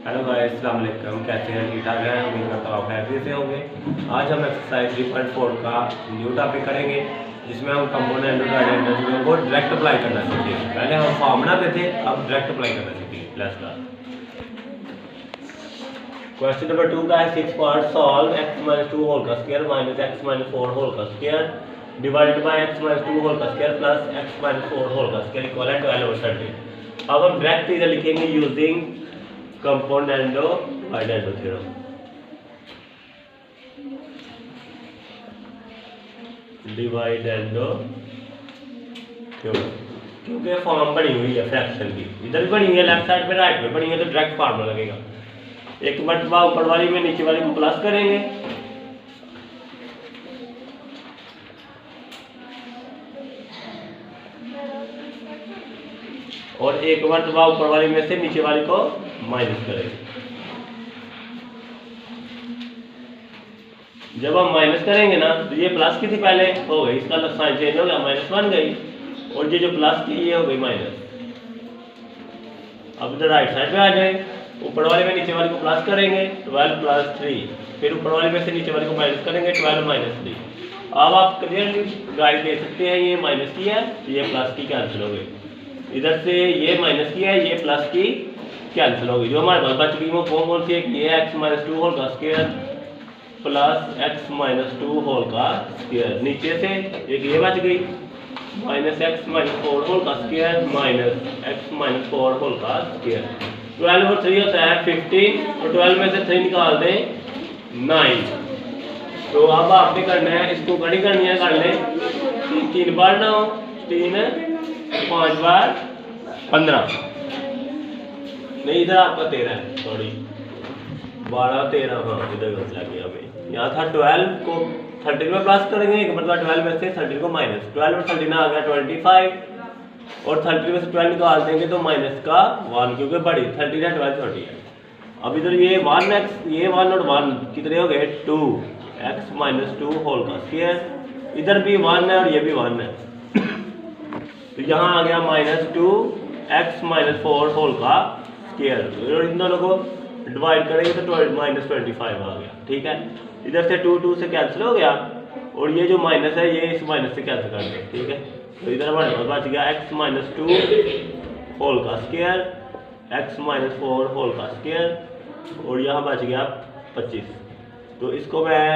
Hello guys, अस्सलाम वालेकुम। कैसे हैं? ठीक ठाक हैं? उम्मीद करता हूँ आप हैप्पी से होंगे। आज हम एक्सरसाइज 3.4 का न्यू टॉपिक करेंगे, जिसमें हम कंपोनेंट और आइडेंटिटी को डायरेक्ट अप्लाई करना सीखेंगे। पहले हम फॉर्मूला पे थे, अब डायरेक्ट अप्लाई करना सीखेंगे। Let's start. क्वेश्चन नंबर 2 का है 6 पार्ट सॉल्व x-2 होल का स्क्वायर माइनस x-4 होल का square divided by x-2 whole का स्क्वायर प्लस x-4 होल का स्क्वायर इक्वल है 12 over 30। अब हम डायरेक्ट इधर लिखेंगे using componendo dividendo theorem. Dividendo theorem, क्योंकि फॉर्म बनी हुई है फ्रैक्शन की, इधर भी बनी हुई है, लेफ्ट साइड पे राइट में बनी है, तो डायरेक्ट फार्मूला लगेगा। एक मर्तबा ऊपर वाली में नीचे वाली को प्लस करेंगे, और एक मर्तबा ऊपर वाली में से नीचे वाली को माइनस करेंगे। जब हम माइनस करेंगे ना, तो ये प्लस की थी पहले, हो गई, इसका साइन चेंज हो गया, माइनस बन गई, और ये जो प्लस की ये हो गई माइनस। अब इधर राइट साइड पे आ जाए, ऊपर वाले में नीचे वाली को प्लस करेंगे 12 + 3, फिर ऊपर वाले में से नीचे वाली को माइनस करेंगे 12 - 3। अब आप क्लियरली गाइड दे सकते हैं, ये माइनस की है, ये प्लस की कैंसिल हो गई, इधर से ये माइनस की है, ये प्लस की कैंसिल हो गई। जो हमारे पास बच गई वो कौन सी है? ये x-2 होल का स्क्वायर प्लस x-2 होल का स्क्वायर, नीचे से एक ये बच गई माइनस x-4 होल का स्क्वायर माइनस x-4 होल का स्क्वायर। 12 और 3 होता है 15, और 12 में से 3 निकाल दें 9। तो अब आपने करना है, इसको गणी करनी है, कर लें 3 बार 9, 3 5 बार 15, नहीं इधर आपका 13 है, सॉरी 12 13, हाँ इधर गलत लग गया हमें। यहाँ था 12 को 13 में प्लस करेंगे, एक मतलब 12 में से 13 को माइनस, 12 और 13 आ गया 25, और 13 में से 12 निकाल देंगे तो माइनस का 1, क्योंकि बड़ी 13 है 12 छोटी है। अब इधर ये 1x, ये 1 और 1 कितने हो गए? 2x-2 होल का स्क्वायर, इधर भी 1 है और ये भी 1 है, तो यहाँ आ गया -2x-4 होल का स्क्वायर, और इन दोनों को डिवाइड करेंगे तो -25 आ गया। ठीक है, इधर से 2 से कैंसिल हो गया, और ये जो माइनस है ये इस माइनस से कैंसिल कर दें। ठीक है, तो इधर हमारे पास बच गया x-2 होल का स्क्वायर, x-4 होल का स्क्वायर, और यहाँ बच गया 25। तो इसको मैं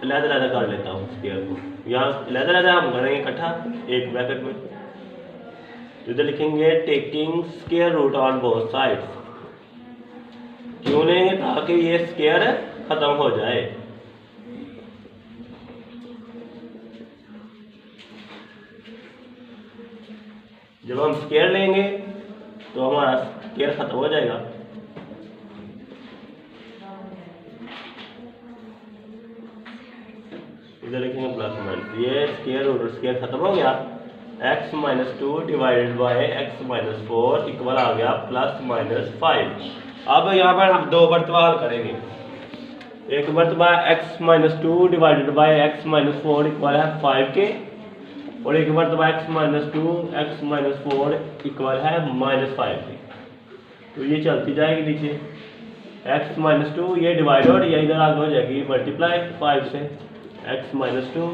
अलग-अलग कर लेता हूँ स्क्वायर को, यहाँ अलग-अलग हम करेंगे इकट्ठा एक ब्रैकेट में। इधर लिखेंगे taking square root on both sides, क्यों लेंगे? ताकि ये स्क्वायर खत्म हो जाए। जब हम स्क्वायर लेंगे तो हमारा स्क्वायर खत्म हो जाएगा। इधर लिखेंगे प्लस माइनस, ये स्क्वायर रूट स्क्वायर खत्म हो गया, x-2 divided by x-4 equal आ गया +-5। अब यहाँ पर हम दो मरतबा हल करेंगे, एक मरतबा x-2 divided by x-4 equal है 5 के, और एक मरतबा x-2 x-4 इक्वल है -5 के। तो ये चलती जाएगी नीचे, x-2 ये डिवाइड, और ये इधर आगे हो जाएगी मल्टीप्लाई 5 से, x-2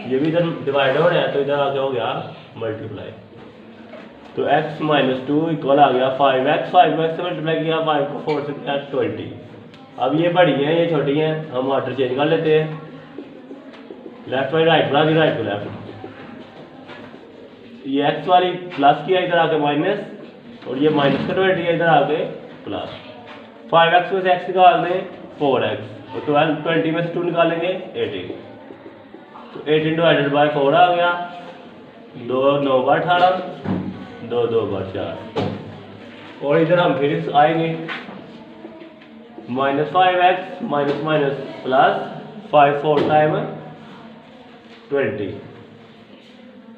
ये भी इधर डिवाइड हो रहा है, तो इधर आगे हो गया मल्टीप्लाई, तो x-2 इक्वल आ गया 5x, 5x से मल्टीप्लाई किया, 5 को 4 से किया 20। अब ये बड़ी हैं ये छोटी हैं, हम ऑर्डर चेंज कर लेते हैं, left by right, plus right को लेफ्ट, ये x वाली प्लस किया, इधर आके माइनस, और ये माइनस का 20 है, इधर आके प्लस। 5x में से x निकाल दें 4x, और 20 में से 2 निकालेंगे 18, तो 18 डिवाइडेड बाय 4 आ गया, 2 9 बार 18, 2 2 बार 4, और इधर हम फिर आएंगे -5x minus minus plus 5 4 time 20,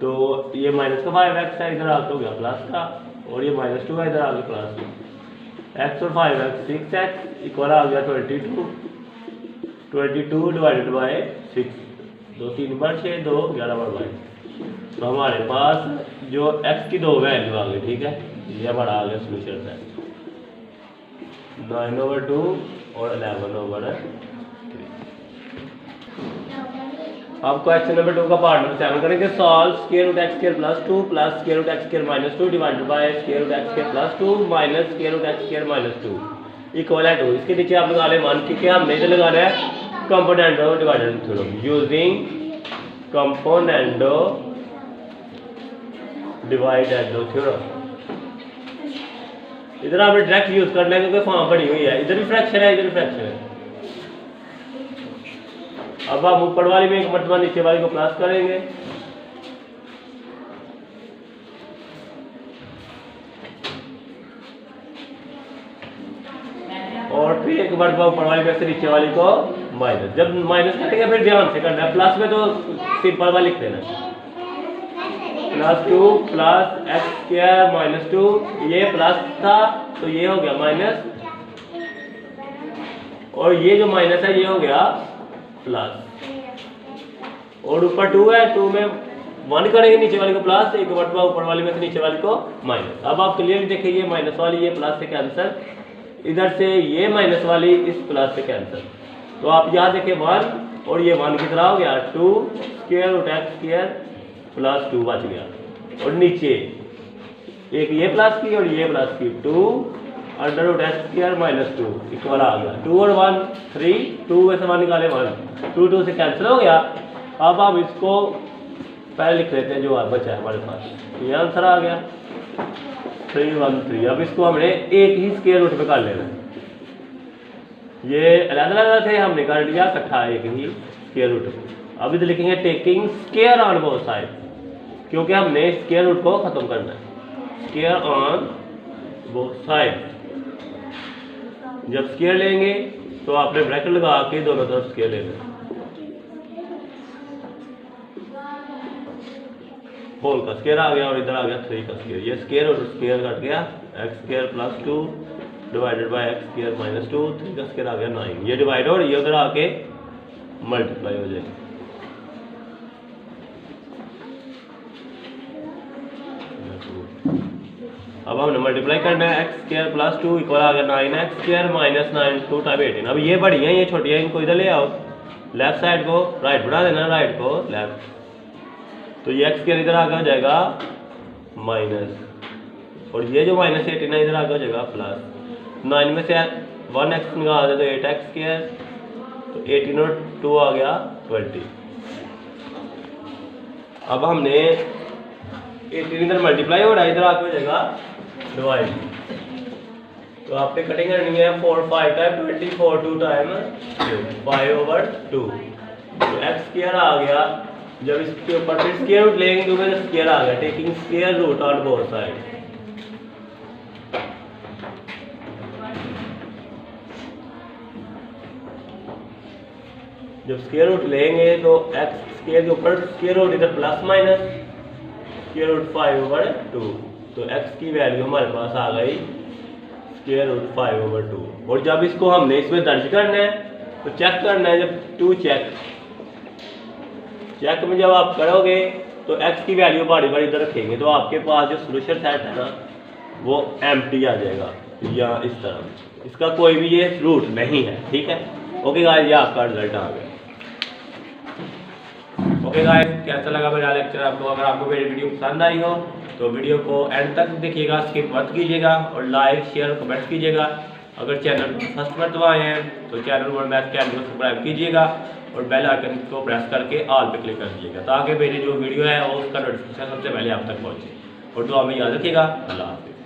तो ये माइनस का 5x है, इधर आके हो गया प्लस का, और ये -2 है, इधर आके प्लस, x और 5x 6x इक्वल आ गया 22 डिवाइडेड बाय 6, 2 3 बार 6, 2 11 बार 22। तो हमारे पास जो x की 2 वैल्यू आ गई। ठीक है, ये हमारा आ गया सोल्यूशन है। 9/2 और 11/3। अब क्वेश्चन नंबर 2 का पार्ट नंबर 7 करेंगे। Solve square root x square plus 2 plus square root x square minus 2 divided by square root x square plus 2 minus square root x square minus 2 equal to. इसके नीचे आप लगा ले मान, क्योंकि हमने इधर लगाना है componendo divided theorem using componendo divided theorem. इधर आपने डायरेक्ट यूज करना है क्योंकि फॉर्म बनी हुई है, इधर भी फ्रैक्शन है, इधर भी फ्रैक्शन है। अब आप ऊपर वाली में एक मरतबा नीचे वाली को प्लस करेंगे, और फिर एक मरतबा ऊपर वाली में से नीचे वाली को माइनस। जब माइनस करेंगे फिर ध्यान से करना है, प्लस में तो सिंपल वाला लिख देना +2 प्लस एक्स स्क्वायर माइनस 2, ये प्लस था तो ये हो गया माइनस, और ये जो माइनस है ये हो गया प्लस, और ऊपर 2 है, 2 में 1 करेंगे नीचे वाले को प्लस, एक मरतबा ऊपर वाले में से नीचे वाले को माइनस। अब आप क्लियरली देखिए ये माइनस वाली ये प्लस से कैंसिल, इधर से ये माइनस वाली इस प्लस से कैंसिल, तो आप यहाँ देखिए 1 और ये 1 कितना हो गया 2 square root x square plus 2 बच गया, और नीचे एक ये प्लस की और ये प्लस की 2 under root x square minus 2 equal आ गया 2 और 1 3, 2 में से 1 निकाले 1, 2 2 से कैंसिल हो गया। अब आप इसको पहले लिख लेते हैं जो बचा है हमारे पास, ये आंसर आ गया 3 1 3। अब इसको हमने एक ही स्क्वायर रूट पे कर लेना है, ये अलग अलग थे हमने कर लिया इकट्ठा एक ही स्क्वायर रूट पे। अब इधर लिखेंगे taking square on both side, क्योंकि हमने स्क्वायर रूट को खत्म करना है, स्क्वायर ऑन बोथ साइड। जब स्क्वायर लेंगे तो आपने ब्रैकेट लगा के दोनों तरफ स्क्वायर लेना है, होल का स्क्वायर आ गया और इधर आ गया 3 का स्क्वायर, ये स्क्वायर और स्क्वायर कट गया x square plus 2 divided bye x square minus 2, 3 का स्क्वायर आ गया 9, ये डिवाइड और ये उधर आके मल्टीप्लाई हो जाएगा। अब हमने मल्टीप्लाई करना है x स्क्वायर प्लस 2 इक्वल आ गया 9x स्क्वायर माइनस 9 2 टाइम 18। अब ये बड़ी है ये छोटी है, इनको इधर ले आओ, लेफ्ट साइड को राइट बढ़ा देना, राइट को लेफ्ट, तो ये x स्क्वायर इधर आगे हो जाएगा माइनस, और ये जो माइनस 18 है इधर आगे हो जाएगा प्लस। 9 में से 1x निकाल दे तो 8x स्क्वायर, तो 18 और 2 आ गया 20। अब हमने 18 इधर मल्टीप्लाई हो रहा है, इधर आगे हो जाएगा डिवाइड, तो आपने कटिंग करनी है 4 5 टाइम 24 2 टाइम 5/2, तो x स्क्वायर आ गया। जब इसके ऊपर फिर स्क्वायर रूट लेंगे तो मेरा स्क्वायर आ गया, taking square root on both side. जब स्क्वायर रूट लेंगे तो x स्क्वायर के ऊपर स्क्वायर रूट इधर प्लस माइनस स्क्वायर रूट 5/2, तो x की वैल्यू हमारे पास आ गई स्क्वायर रूट 5/2। और जब इसको हमने इसमें दर्ज करना है तो चेक करना है, जब 2 चेक में जब आप करोगे तो x की वैल्यू बड़ी बड़ी इधर रखेंगे, तो आपके पास जो सोल्यूशन सेट है ना वो एम्प्टी आ जाएगा, या इस तरह इसका कोई भी ये रूट नहीं है। ठीक है, ओके गाइस, ये आपका रिजल्ट आ गया। ओके गाइस, कैसा लगा मेरा लेक्चर आपको? अगर आपको मेरी वीडियो पसंद आई हो तो वीडियो को एंड तक देखिएगा, स्किप मत कीजिएगा, और लाइक शेयर कमेंट कीजिएगा। अगर चैनल फर्स्ट मरतबा आए हैं तो चैनल वर्ल्ड मैथ चैनल को सब्सक्राइब कीजिएगा और बेल आइकन को प्रेस करके ऑल पे क्लिक कर दीजिएगा, ताकि मेरी जो वीडियो है उसका नोटिफिकेशन सबसे पहले आप तक पहुंचे। और दुआ में याद रखिएगा। अल्लाह हाफिज़।